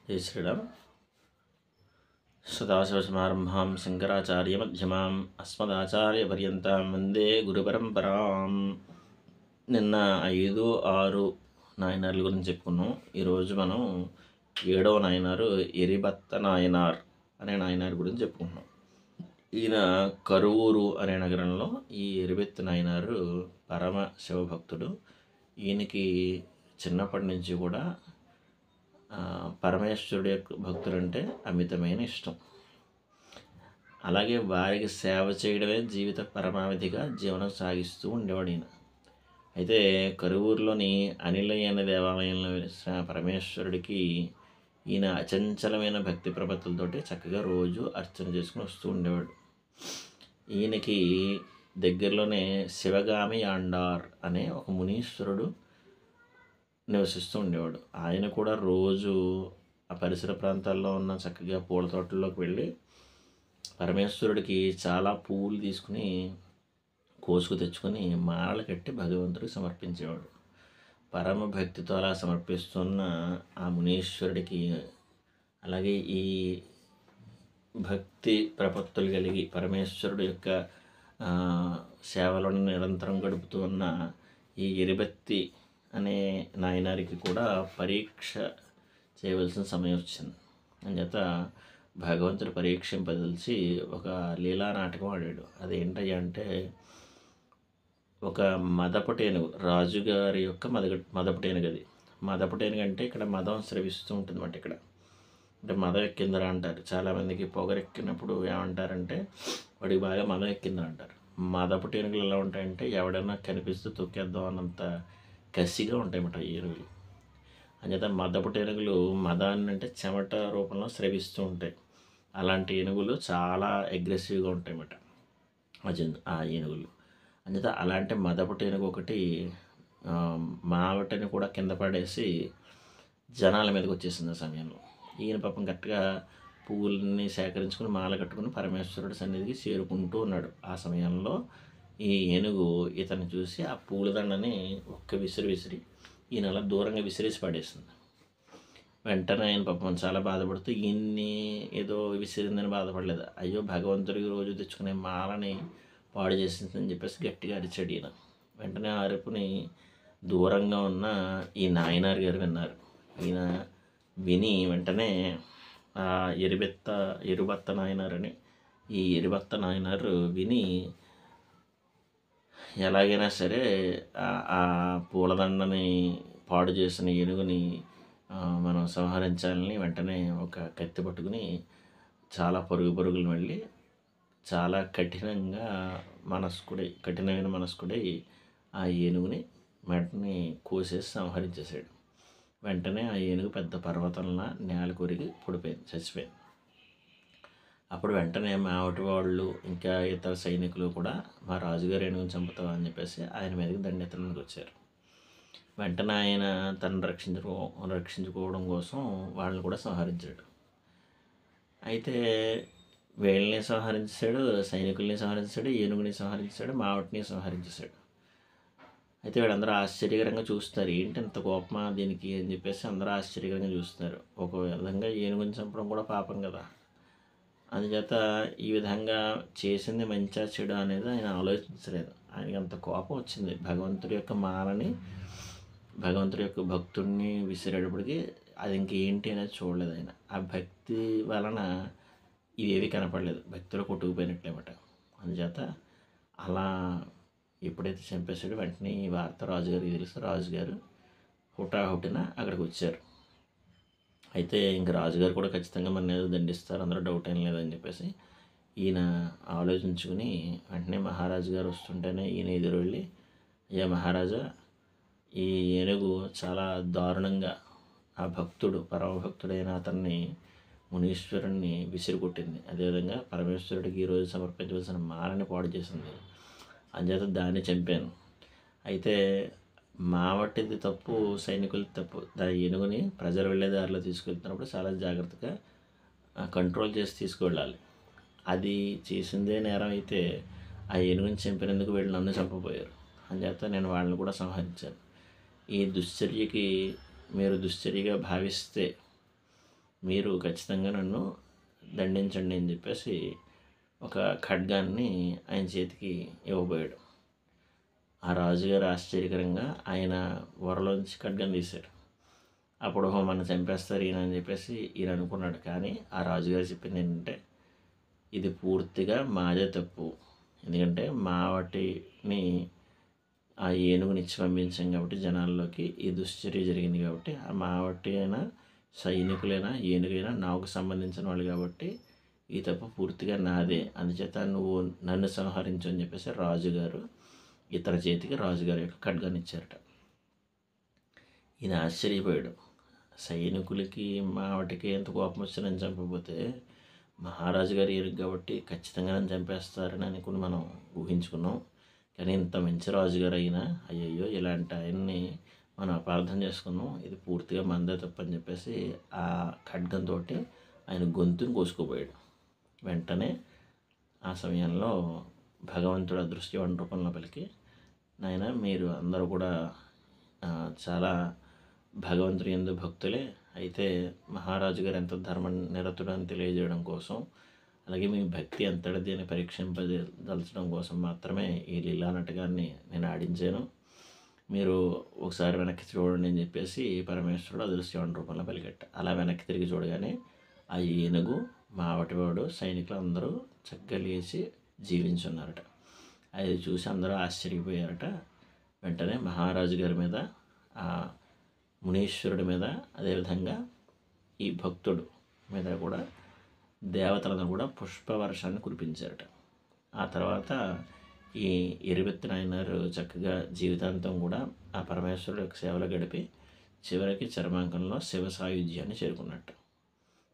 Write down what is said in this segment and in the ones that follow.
జై శ్రీరామ్. సదాశివసమారంభాం శంకరాచార్యమధ్యమాం అస్మదాచార్యపర్యంతం వందే గురుపరంపరాం. నిన్న 5, 6 నాయనార్ల గురించి చెప్పుకున్నాం. ఈరోజు మనం 7వ నాయనారు ఎరిబత్త నాయనార్ అనే నాయనార్ గురించి చెప్పుకుంటున్నాం. ఈయన కరువూరు అనే నగరంలో ఈ ఎరిబెత్త నాయనారు పరమ శివభక్తుడు. ఈయనకి చిన్నప్పటి నుంచి కూడా పరమేశ్వరుడు యొక్క భక్తులంటే అమితమైన ఇష్టం. అలాగే వారికి సేవ చేయడమే జీవిత పరమావధిగా జీవనం సాగిస్తూ ఉండేవాడు ఈయన. అయితే కరువూరులోని అనిలయ దేవాలయంలో వెలిసిన పరమేశ్వరుడికి ఈయన అచంచలమైన భక్తి ప్రపత్తులతోటి చక్కగా రోజు అర్చన చేసుకుని వస్తూ ఉండేవాడు. ఈయనకి దగ్గరలోనే శివగామి యాండార్ అనే ఒక మునీశ్వరుడు నివసిస్తూ ఉండేవాడు. ఆయన కూడా రోజు ఆ పరిసర ప్రాంతాల్లో ఉన్న చక్కగా పూల తోటల్లోకి వెళ్ళి పరమేశ్వరుడికి చాలా పువ్వులు తీసుకుని కోసుకు తెచ్చుకొని మాలలు కట్టి భగవంతుడికి సమర్పించేవాడు. పరమ భక్తితో అలా సమర్పిస్తున్న ఆ మునీశ్వరుడికి, అలాగే ఈ భక్తి ప్రపత్తులు కలిగి పరమేశ్వరుడు యొక్క సేవలను నిరంతరం గడుపుతూ ఉన్న ఈ ఎరిబత్తి అనే నాయనారికి కూడా పరీక్ష చేయవలసిన సమయం వచ్చింది. అంచేత భగవంతుడు పరీక్షింపదలిచి ఒక లీలా నాటకం ఆడాడు. అదేంటయ్యా అంటే, ఒక మదపటేనుగు, రాజుగారి యొక్క మదపటేనుగు. అది మదపటేనుగు అంటే ఇక్కడ మదం స్రవిస్తూ ఉంటుంది అన్నమాట. ఇక్కడ అంటే మదం ఎక్కిందరా అంటారు. చాలామందికి పొగరెక్కినప్పుడు ఏమంటారంటే వాడికి బాగా మదం ఎక్కిందని అంటారు. మదపటేనుగులు ఎలా ఉంటాయంటే ఎవడైనా కనిపిస్తూ తొక్కేద్దాం అన్నంత కసిగా ఉంటాయన్నమాట ఈ ఏనుగులు. అంచేత మదపుట ఏనుగులు మదాన్ని అంటే చెమట రూపంలో స్రవిస్తూ ఉంటాయి. అలాంటి ఏనుగులు చాలా అగ్రెసివ్గా ఉంటాయన్నమాట ఆ ఏనుగులు. అంచేత అలాంటి మదపుట ఏనుగు ఒకటి మావటిని కూడా కింద పడేసి జనాల మీదకి వచ్చేసింది ఆ సమయంలో. ఈయన పాపం కరెక్ట్గా పువ్వులని సేకరించుకుని మాల కట్టుకుని పరమేశ్వరుడి సన్నిధికి చేరుకుంటూ ఉన్నాడు. ఆ సమయంలో ఈ ఏనుగు ఇతను చూసి ఆ పూలదండని ఒక్క విసిరి ఈయన అలా దూరంగా విసిరేసి పడేస్తుంది. వెంటనే ఆయన పాపం చాలా బాధపడుతూ ఈయన్ని ఏదో విసిరిందని బాధపడలేదు. అయ్యో భగవంతుడికి రోజు తెచ్చుకునే మాలని పాడు చేసిందని చెప్పేసి గట్టిగా అరిచాడు ఈయన. వెంటనే ఆ అరుపుని దూరంగా ఉన్న ఈ నాయనార్ గారు విన్నారు. ఈయన విని వెంటనే ఎరుబత్త నాయనార్ అని ఈ ఎరుబత్త నాయనారు విని ఎలాగైనా సరే ఆ పూలదండని పాడు చేసిన ఏనుగుని మనం సంహరించాలని వెంటనే ఒక కత్తి పట్టుకుని చాలా పరుగులు వెళ్ళి చాలా కఠినమైన మనస్కుడై ఆ ఏనుగుని వెంటనే కోసేసి సంహరించేశాడు. వెంటనే ఆ ఏనుగు పెద్ద పర్వతంలా నేల కొరిగి చచ్చిపోయింది. అప్పుడు వెంటనే మావటి వాళ్ళు ఇంకా ఇతర సైనికులు కూడా మా రాజుగారు ఏనుగుని చంపుతాం అని చెప్పేసి ఆయన మీదకి దండెత్తడానికి వచ్చారు. వెంటనే ఆయన తనను రక్షించుకోవడం కోసం వాళ్ళని కూడా సంహరించాడు. అయితే వీళ్ళని సంహరించాడు, సైనికుల్ని సంహరించాడు, ఏనుగుని సంహరించాడు, మావటిని సంహరించేశాడు. అయితే వీళ్ళందరూ ఆశ్చర్యకరంగా చూస్తారు. ఏంటి ఇంత కోపమా దీనికి అని చెప్పేసి అందరూ ఆశ్చర్యకరంగా చూస్తున్నారు. ఒక విధంగా ఏనుగుని చంపడం కూడా పాపం కదా. అందుచేత ఈ విధంగా చేసింది మంచా చెడు అనేది ఆయన ఆలోచించలేదు. ఆయనకి అంత కోపం వచ్చింది. భగవంతుడి యొక్క మాలని, భగవంతుడి యొక్క భక్తుడిని విసిరేటప్పటికి అది ఇంకేంటి అనేది చూడలేదు ఆయన. ఆ భక్తి వలన ఇవేవి కనపడలేదు, భక్తులు కొట్టుకుపోయినట్లేమాట. అందుచేత అలా ఎప్పుడైతే చంపేశాడో వెంటనే ఈ వార్త రాజుగారికి తెలుసు. రాజుగారు హుటాహుటిన అక్కడికి వచ్చారు. అయితే ఇంక రాజుగారు కూడా ఖచ్చితంగా మన ఏదో దండిస్తారు, అందరూ డౌట్ ఏం లేదని చెప్పేసి ఈయన ఆలోచించుకుని వెంటనే మహారాజు గారు వస్తుంటేనే ఈయన ఎదురు వెళ్ళి, అయ్యా మహారాజా, ఈ ఏనుగు చాలా దారుణంగా ఆ భక్తుడు, పరమభక్తుడైన అతన్ని, మునీశ్వరుణ్ణి విసిరికొట్టింది. అదేవిధంగా పరమేశ్వరుడికి ఈరోజు సమర్పించవలసిన మాలని పాడు చేసింది. అంచేత దాన్ని చంపాను. అయితే మావటిది తప్పు, సైనికులది తప్పు. ఏనుగుని ప్రజలు వెళ్ళే దారిలో తీసుకెళ్తున్నప్పుడు చాలా జాగ్రత్తగా కంట్రోల్ చేసి తీసుకువెళ్ళాలి. అది చేసిందే నేరం అయితే ఆ ఏనుగుని చంపినందుకు వీళ్ళు నన్ను చంపబోయారు. అందుచేత నేను వాళ్ళని కూడా సంహరించాను. ఈ దుశ్చర్యకి మీరు దుశ్చర్యగా భావిస్తే మీరు ఖచ్చితంగా నన్ను దండించండి అని చెప్పేసి ఒక ఖడ్గాన్ని ఆయన చేతికి ఇవ్వబోయాడు. ఆ రాజుగారు ఆశ్చర్యకరంగా ఆయన వరలోంచి ఖడ్గాన్ని తీశారు. అప్పుడు మన చంపేస్తారు ఈయన అని చెప్పేసి ఈయన అనుకున్నాడు. కానీ ఆ రాజుగారు చెప్పింది ఏంటంటే, ఇది పూర్తిగా మాదే తప్పు. ఎందుకంటే మా వాటిని ఆ ఏనుగునిచ్చి పంపించాం కాబట్టి జనాల్లోకి ఈ దుశ్చర్య జరిగింది కాబట్టి ఆ మా వాటి అయినా సైనికులైనా ఏనుగైనా నాకు సంబంధించిన వాళ్ళు కాబట్టి ఈ తప్పు పూర్తిగా నాదే. అందుచేత నువ్వు నన్ను సంహరించు అని చెప్పేసి రాజుగారు ఇతర చేతికి రాజుగారి యొక్క ఖడ్గాన్ని ఇచ్చారట. ఈయన ఆశ్చర్యపోయాడు. సైనికులకి మా వాటికి ఎంత కోపం వచ్చి నన్ను చంపకపోతే మహారాజు గారు ఏనుగు కాబట్టి ఖచ్చితంగా నన్ను చంపేస్తారని అనుకుని మనం ఊహించుకున్నాం. కానీ ఇంత మంచి రాజుగారు అయినా అయ్యయ్యో ఇలాంటి ఆయన్ని మనం అపార్థం చేసుకున్నాం, ఇది పూర్తిగా మందే తప్పని చెప్పేసి ఆ ఖడ్గంతో ఆయన గొంతుని కోసుకోపోయాడు. వెంటనే ఆ సమయంలో భగవంతుడు అదృశ్యవాణి రూపంలో పలికి, నాయన మీరు అందరూ కూడా చాలా భగవంతుని యందు భక్తులే, అయితే మహారాజు గారు ఎంత ధర్మ నిరతుడు అని తెలియజేయడం కోసం, అలాగే మీ భక్తి ఎంతటిది అని పరీక్షింపదలచడం కోసం మాత్రమే ఈ లీలా నాటకాన్ని నేను ఆడించాను. మీరు ఒకసారి వెనక్కి చూడండి అని చెప్పేసి పరమేశ్వరుడు అదృశ్యవాణి రూపంలో పలికట్ట. అలా వెనక్కి తిరిగి చూడగానే ఆ ఏనుగు మావటివాడు సైనికులు అందరూ చక్కగా లేచి జీవించున్నారట. అది చూసి అందరూ ఆశ్చర్యపోయారట. వెంటనే మహారాజు గారి మీద, ఆ మునీశ్వరుడి మీద, అదేవిధంగా ఈ భక్తుడు మీద కూడా దేవతలను కూడా పుష్పవర్షాన్ని కురిపించారట. ఆ తర్వాత ఈ ఎరుబెత్తిన నాయనారు చక్కగా జీవితాంతం కూడా ఆ పరమేశ్వరుడు యొక్క సేవలో గడిపి చివరికి చర్మాంకంలో శివ సాయుధ్యాన్ని చేరుకున్నట్టు.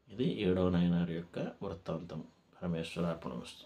ఇది 7వ నాయనారు యొక్క వృత్తాంతం. పరమేశ్వరార్పణమస్తు.